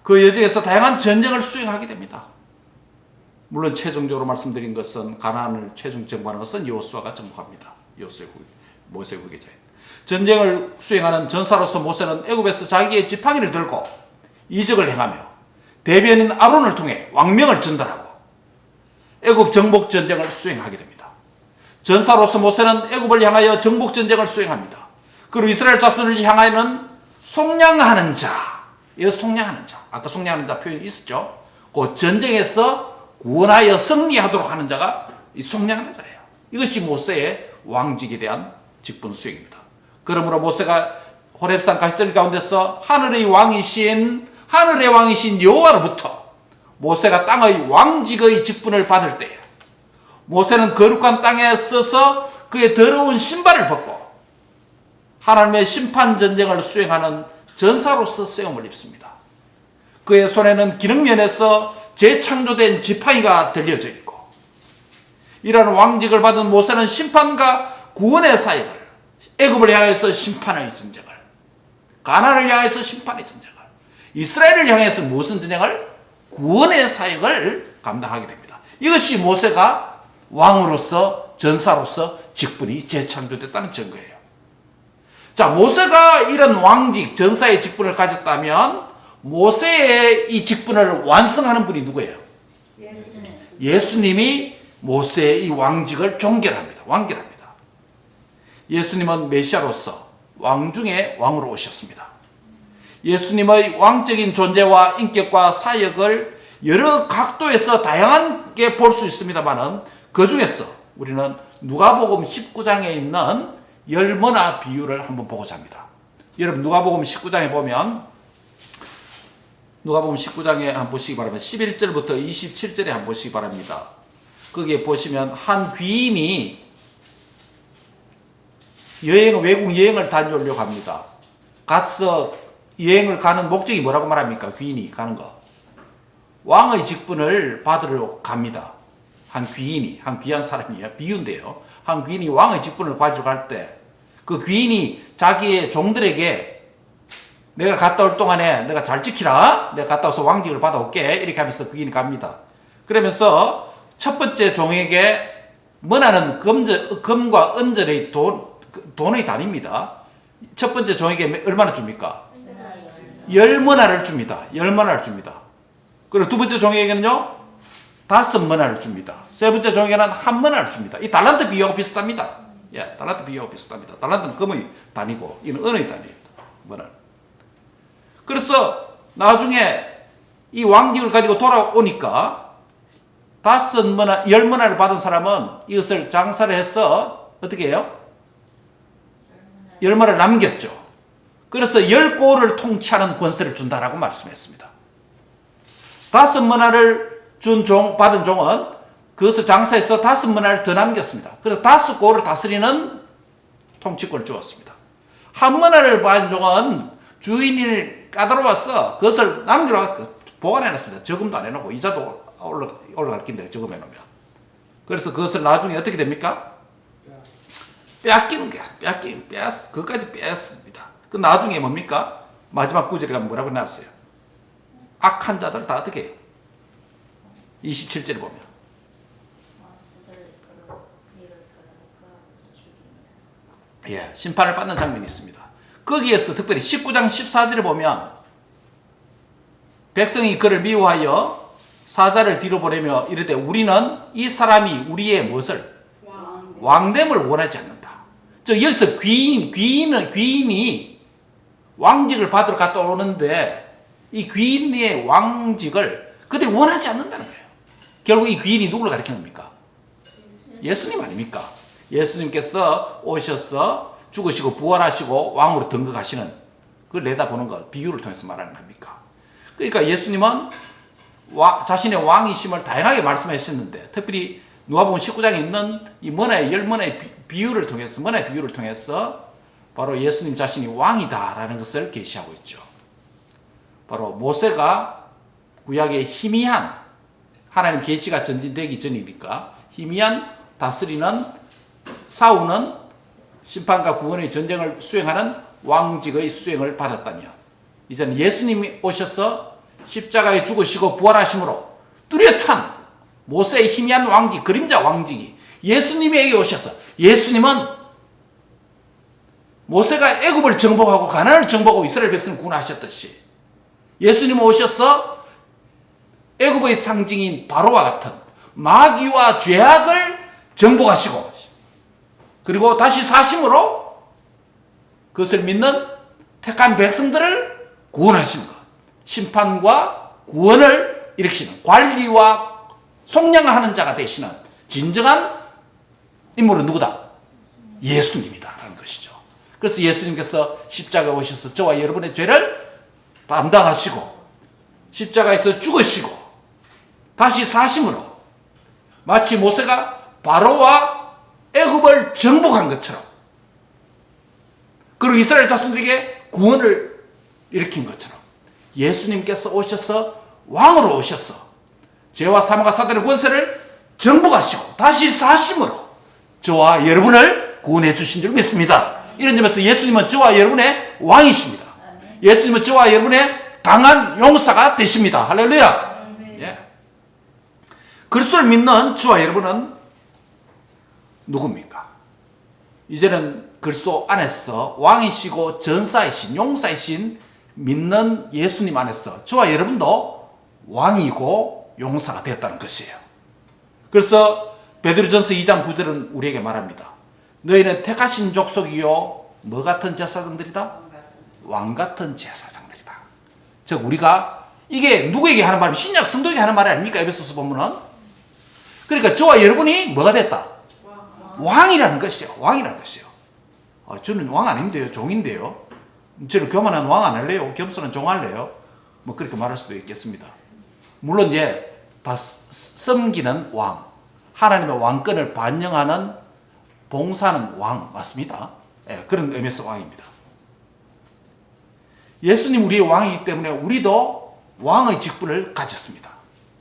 그 여정에서 다양한 전쟁을 수행하게 됩니다. 물론 최종적으로 말씀드린 것은 가나안을 최종 정복하는 것은 여호수아가 정복합니다. 모세의 후계자인. 전쟁을 수행하는 전사로서 모세는 애굽에서 자기의 지팡이를 들고 이적을 행하며 대변인 아론을 통해 왕명을 전달하고 애굽 정복 전쟁을 수행하게 됩니다. 전사로서 모세는 애굽을 향하여 정복 전쟁을 수행합니다. 그리고 이스라엘 자손을 향하여는 속량하는 자, 이 속량하는 자, 아까 속량하는 자 표현이 있었죠. 그 전쟁에서 구원하여 승리하도록 하는 자가 이 속량하는 자예요. 이것이 모세의 왕직에 대한 직분 수행입니다. 그러므로 모세가 호렙산 가시더미 가운데서 하늘의 왕이신 여호와로부터 모세가 땅의 왕직의 직분을 받을 때에 모세는 거룩한 땅에 서서 그의 더러운 신발을 벗고 하나님의 심판 전쟁을 수행하는 전사로서 쓰임을 입습니다. 그의 손에는 기능면에서 재창조된 지팡이가 들려져 있고, 이러한 왕직을 받은 모세는 심판과 구원의 사역을, 애굽을 향해서 심판의 전쟁을, 가나안을 향해서 심판의 전쟁을, 이스라엘을 향해서 무슨 전쟁을? 구원의 사역을 감당하게 됩니다. 이것이 모세가 왕으로서, 전사로서 직분이 재창조됐다는 증거예요. 자, 모세가 이런 왕직, 전사의 직분을 가졌다면 모세의 이 직분을 완성하는 분이 누구예요? 예수님이 모세의 이 왕직을 종결합니다. 완결합니다. 예수님은 메시아로서 왕 중에 왕으로 오셨습니다. 예수님의 왕적인 존재와 인격과 사역을 여러 각도에서 다양하게 볼 수 있습니다만은 그 중에서 우리는 누가복음 19장에 있는 열머나 비유를 한번 보고자 합니다. 여러분 누가복음 19장에 보면 누가복음 19장에 한번 보시기 바랍니다. 11절부터 27절에 한번 보시기 바랍니다. 거기에 보시면 한 귀인이 외국 여행을 다녀오려고 합니다. 가서 여행을 가는 목적이 뭐라고 말합니까? 귀인이 가는 거. 왕의 직분을 받으러 갑니다. 한 귀인이, 한 귀한 사람이에요. 비유인데요. 한 귀인이 왕의 직분을 가지고 갈 때 그 귀인이 자기의 종들에게 내가 갔다 올 동안에 내가 잘 지키라. 내가 갔다 와서 왕직을 받아올게. 이렇게 하면서 귀인이 갑니다. 그러면서 첫 번째 종에게 머나는 금과 은절의 돈의 단위입니다. 첫 번째 종에게 얼마나 줍니까? 10머나를 줍니다. 10머나를 줍니다. 그리고 두 번째 종에게는요, 5머나를 줍니다. 세 번째 종에게는 1머나를 줍니다. 이 달란트 비유하고 비슷합니다. 예, 달란트 비유하고 비슷합니다. 달란트는 금의 단위고, 이는 은의 단위입니다. 머나. 그래서 나중에 이 왕직을 가지고 돌아오니까 5머나, 10머나를 받은 사람은 이것을 장사를 해서 어떻게 해요? 10머나를 남겼죠. 그래서 10고를 통치하는 권세를 준다라고 말씀했습니다. 5머나를 받은 종은 그것을 장사해서 5머나를 더 남겼습니다. 그래서 5고를 다스리는 통치권을 주었습니다. 1머나를 받은 종은 주인이 까다로워서 그것을 남기라고 보관해놨습니다. 저금도 안 해놓고 이자도 올라갈 긴데 저금해놓으면. 그래서 그것을 나중에 어떻게 됩니까? 빼앗기는 거야. 그것까지 뺐습니다. 그 나중에 뭡니까? 마지막 구절에 가면 뭐라고 나왔어요? 악한 자들 다 어떻게 해요? 27절에 보면. 예, 심판을 받는 장면이 있습니다. 거기에서 특별히 19장 14절에 보면 백성이 그를 미워하여 사자를 뒤로 보내며 이르되 우리는 이 사람이 우리의 무엇을? 왕됨을 원하지 않는다. 즉 여기서 귀인이 왕직을 받으러 갔다 오는데 이 귀인의 왕직을 그들이 원하지 않는다는 거예요. 결국 이 귀인이 누구를 가리키는 겁니까? 예수님 아닙니까? 예수님께서 오셔서 죽으시고 부활하시고 왕으로 등극하시는 그걸 내다보는 것, 비유를 통해서 말하는 겁니까? 그러니까 예수님은 자신의 왕이심을 다양하게 말씀하셨는데 특별히 누가복음 19장에 있는 이 열머나의 비유를 통해서 바로 예수님 자신이 왕이다라는 것을 계시하고 있죠. 바로 모세가 구약의 희미한 하나님 계시가 전진되기 전이니까 희미한 다스리는 싸우는 심판과 구원의 전쟁을 수행하는 왕직의 수행을 받았다면 이제는 예수님이 오셔서 십자가에 죽으시고 부활하심으로 뚜렷한 모세의 희미한 왕직, 그림자 왕직이 예수님에게 오셔서 예수님은 모세가 애굽을 정복하고 가나안을 정복하고 이스라엘 백성을 구원하셨듯이 예수님은 오셔서 애굽의 상징인 바로와 같은 마귀와 죄악을 정복하시고 그리고 다시 사심으로 그것을 믿는 택한 백성들을 구원하시는 것. 심판과 구원을 일으키시는 관리와 속량하는 자가 되시는 진정한 인물은 누구다? 예수님이다라는 것이죠. 그래서 예수님께서 십자가에 오셔서 저와 여러분의 죄를 담당하시고 십자가에서 죽으시고 다시 사심으로 마치 모세가 바로와 애굽을 정복한 것처럼 그리고 이스라엘 자손들에게 구원을 일으킨 것처럼 예수님께서 오셔서 왕으로 오셔서 죄와 사망과 사단의 권세를 정복하시고 다시 사심으로 저와 여러분을 구원해 주신 줄 믿습니다. 이런 점에서 예수님은 저와 여러분의 왕이십니다. 예수님은 저와 여러분의 강한 용사가 되십니다. 할렐루야. 예. 그리스도를 믿는 저와 여러분은 누굽니까? 이제는 그리스도 안에서 왕이시고 전사이신 용사이신 믿는 예수님 안에서 저와 여러분도 왕이고 용사가 되었다는 것이에요. 그래서 베드로전서 2장 9절은 우리에게 말합니다. 너희는 택하신 족속이요 뭐 같은 제사장들이다? 왕 같은 제사장들이다. 즉 우리가 이게 누구에게 하는 말이면 신약 성도에게 하는 말이 아닙니까? 에베소서 보면은. 그러니까 저와 여러분이 뭐가 됐다? 왕이라는 것이요. 왕이라는 것이요. 저는 왕 아닌데요. 종인데요. 저는 교만한 왕 안 할래요. 겸손한 종 할래요. 뭐 그렇게 말할 수도 있겠습니다. 물론 다 섬기는 왕, 하나님의 왕권을 반영하는 봉사하는 왕 맞습니다. 예, 그런 의미에서 왕입니다. 예수님 우리의 왕이기 때문에 우리도 왕의 직분을 가졌습니다.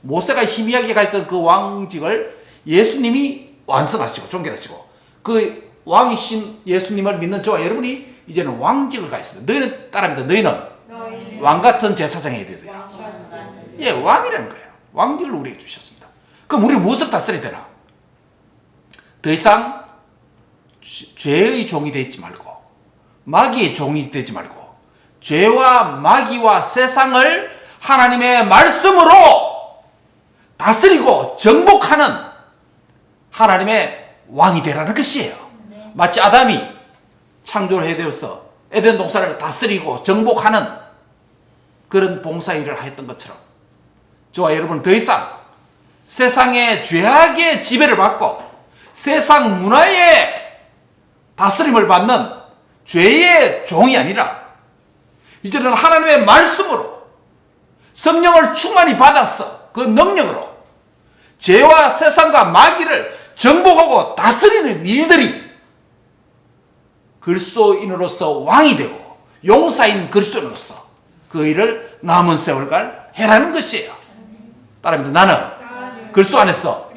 모세가 희미하게 가졌던 그 왕직을 예수님이 완성하시고 종결하시고 그 왕이신 예수님을 믿는 저와 여러분이 이제는 왕직을 가졌습니다. 너희는 따라합니다. 너희는 왕 같은 제사장이 되어야 돼요. 예, 왕이라는 거예요. 왕직을 우리에게 주셨습니다. 그럼 우리는 무엇을 다스려야 되나? 더 이상 죄의 종이 되지 말고 마귀의 종이 되지 말고 죄와 마귀와 세상을 하나님의 말씀으로 다스리고 정복하는 하나님의 왕이 되라는 것이에요. 마치 아담이 창조를 해되어서 에덴 동산을 다스리고 정복하는 그런 봉사일을 하였던 것처럼 저와 여러분은 더 이상 세상의 죄악의 지배를 받고 세상 문화의 다스림을 받는 죄의 종이 아니라 이제는 하나님의 말씀으로 성령을 충만히 받아서 그 능력으로 죄와 세상과 마귀를 정복하고 다스리는 일들이 그리스도인으로서 왕이 되고 용사인 그리스도인으로서 그 일을 남은 세월간 해라는 것이에요. 따라합니다. 나는 그리스도 안에서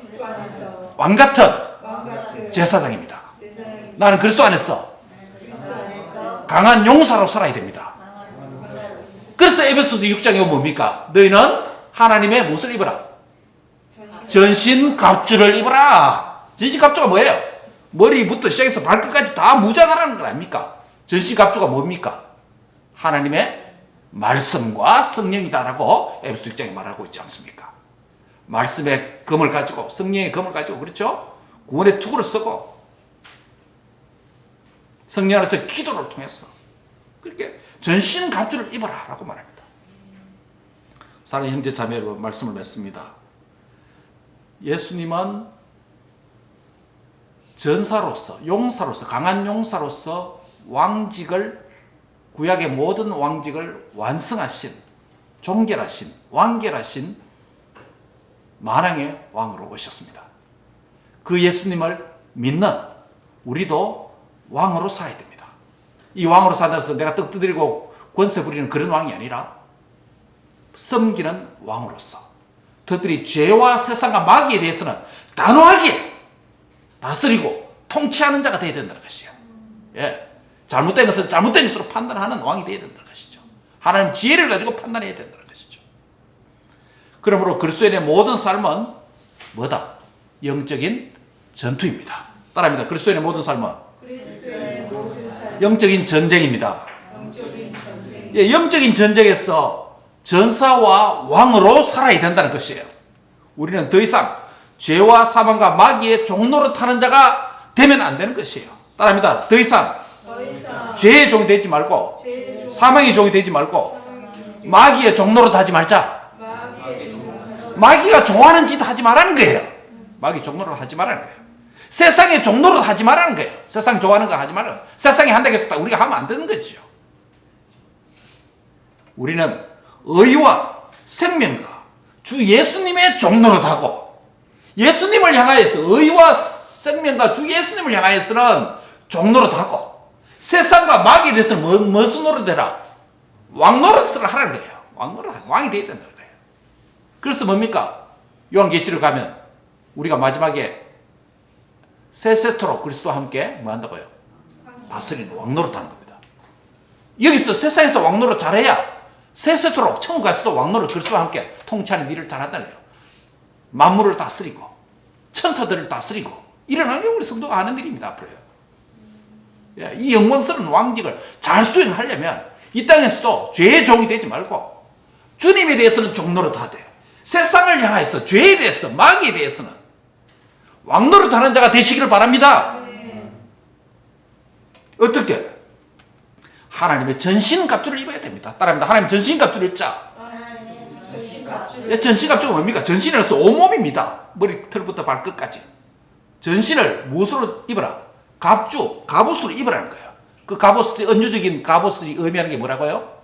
왕같은 제사장입니다. 나는 그리스도 안에서 강한 용사로 살아야 됩니다. 그래서 에베소서 6장에 뭡니까? 너희는 하나님의 무엇을 입어라? 전신 갑주를 입어라. 전신 갑주가 뭐예요? 머리부터 시작해서 발끝까지 다 무장하라는 거 아닙니까? 전신 갑주가 뭡니까? 하나님의 말씀과 성령이다라고 에베소 6장에 말하고 있지 않습니까? 말씀의 검을 가지고 성령의 검을 가지고 그렇죠? 구원의 투구를 쓰고 성령 안에서 기도를 통해서 그렇게 전신 갑주를 입어라 라고 말합니다. 사랑하는 형제 자매 여러분 말씀을 맺습니다. 예수님은 전사로서 용사로서 강한 용사로서 왕직을 구약의 모든 왕직을 완성하신 종결하신 완결하신 만왕의 왕으로 오셨습니다. 그 예수님을 믿는 우리도 왕으로 살아야 됩니다. 이 왕으로 살아서 내가 떡 두드리고 권세 부리는 그런 왕이 아니라 섬기는 왕으로서 특별히 죄와 세상과 마귀에 대해서는 단호하게 다스리고 통치하는 자가 되어야 된다는 것이에요. 예. 잘못된 것은 잘못된 것으로 판단하는 왕이 되어야 된다는 것이죠. 하나님 지혜를 가지고 판단해야 된다는 것이죠. 그러므로 그리스도인의 모든 삶은 뭐다? 영적인 전투입니다. 따라합니다. 그리스도인의 모든 삶은 영적인 전쟁입니다. 예, 영적인 전쟁에서 전사와 왕으로 살아야 된다는 것이에요. 우리는 더 이상 죄와 사망과 마귀의 종로를 타는 자가 되면 안 되는 것이에요. 따라합니다. 더 이상 죄의 종이 되지 말고 사망의 종이 되지 말고 마귀의 종로를 타지 말자. 마귀가 좋아하는 짓 하지 말라는 거예요. 마귀 종로를 하지 말라는 거예요. 세상의 종로를 하지 말라는 거예요. 세상 좋아하는 거 하지 말라는 거예요. 세상이 한다고 해서 우리가 하면 안 되는 거죠. 우리는 의와 생명과 주 예수님의 종로를 타고 예수님을 향하여서 의와 생명과 주 예수님을 향하여서는 종로를 타고 세상과 마귀에 대해서는 무슨 노릇을 해라? 왕 노릇을 하라는 거예요. 왕이 되어야 된다는 거예요. 그래서 뭡니까? 요한계시록 가면 우리가 마지막에 세세토록 그리스도와 함께 뭐 한다고요? 다스리는 왕노릇 하는 겁니다. 여기서 세상에서 왕노릇 잘해야 세세토록 천국 가서도 왕노릇 그리스도와 함께 통치하는 일을 잘한다는 거예요. 만물을 다스리고 천사들을 다스리고 일어나는 게 우리 성도가 하는 일입니다. 앞으로요. 예, 이 영광스러운 왕직을 잘 수행하려면 이 땅에서도 죄의 종이 되지 말고 주님에 대해서는 종노릇 하되 세상을 향해서 죄에 대해서 마귀에 대해서는 왕노릇 하는 자가 되시기를 바랍니다. 어떻게? 하나님의 전신갑주를 입어야 됩니다. 따라합니다. 하나님 전신갑주를 입자. 전신갑주가 뭡니까? 전신에서 온몸입니다. 머리털부터 발끝까지. 전신을 무엇으로 입어라? 갑주, 갑옷으로 입으라는 거예요. 그 갑옷, 은유적인 갑옷이 의미하는 게 뭐라고요?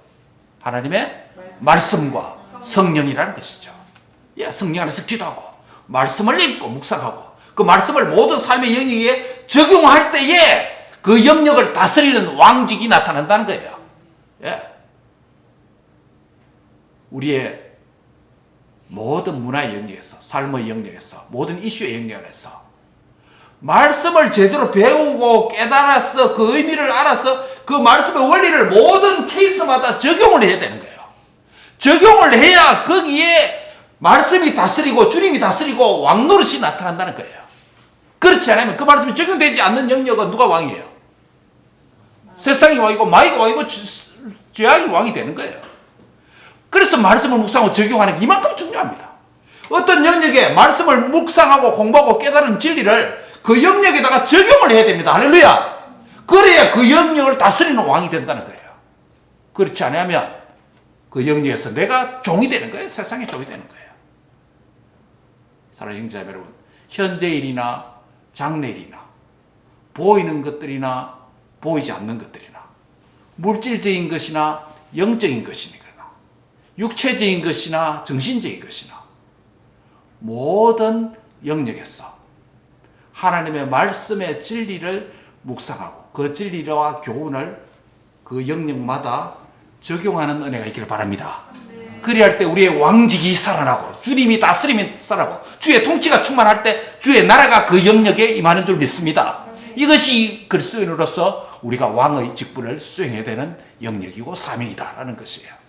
하나님의 말씀과 성령이라는 것이죠. 예, 성령 안에서 기도하고 말씀을 읽고 묵상하고 그 말씀을 모든 삶의 영역에 적용할 때에 그 영역을 다스리는 왕직이 나타난다는 거예요. 예. 우리의 모든 문화의 영역에서, 삶의 영역에서, 모든 이슈의 영역에서 말씀을 제대로 배우고 깨달아서 그 의미를 알아서 그 말씀의 원리를 모든 케이스마다 적용을 해야 되는 거예요. 적용을 해야 거기에 말씀이 다스리고 주님이 다스리고 왕노릇이 나타난다는 거예요. 그렇지 않으면 그 말씀이 적용되지 않는 영역은 누가 왕이에요? 세상이 왕이고 마귀가 왕이고 죄악이 왕이 되는 거예요. 그래서 말씀을 묵상하고 적용하는 게 이만큼 중요합니다. 어떤 영역에 말씀을 묵상하고 공부하고 깨달은 진리를 그 영역에다가 적용을 해야 됩니다. 할렐루야. 그래야 그 영역을 다스리는 왕이 된다는 거예요. 그렇지 않으면 그 영역에서 내가 종이 되는 거예요. 세상의 종이 되는 거예요. 사랑하는 형제자매 여러분, 현재일이나 장래일이나 보이는 것들이나 보이지 않는 것들이나 물질적인 것이나 영적인 것이나 육체적인 것이나 정신적인 것이나 모든 영역에서 하나님의 말씀의 진리를 묵상하고 그 진리와 교훈을 그 영역마다 적용하는 은혜가 있기를 바랍니다. 그리할 때 우리의 왕직이 살아나고 주님이 다스림이 살아나고 주의 통치가 충만할 때 주의 나라가 그 영역에 임하는 줄 믿습니다. 이것이 그리스도인으로서 우리가 왕의 직분을 수행해야 되는 영역이고 사명이다라는 것이에요.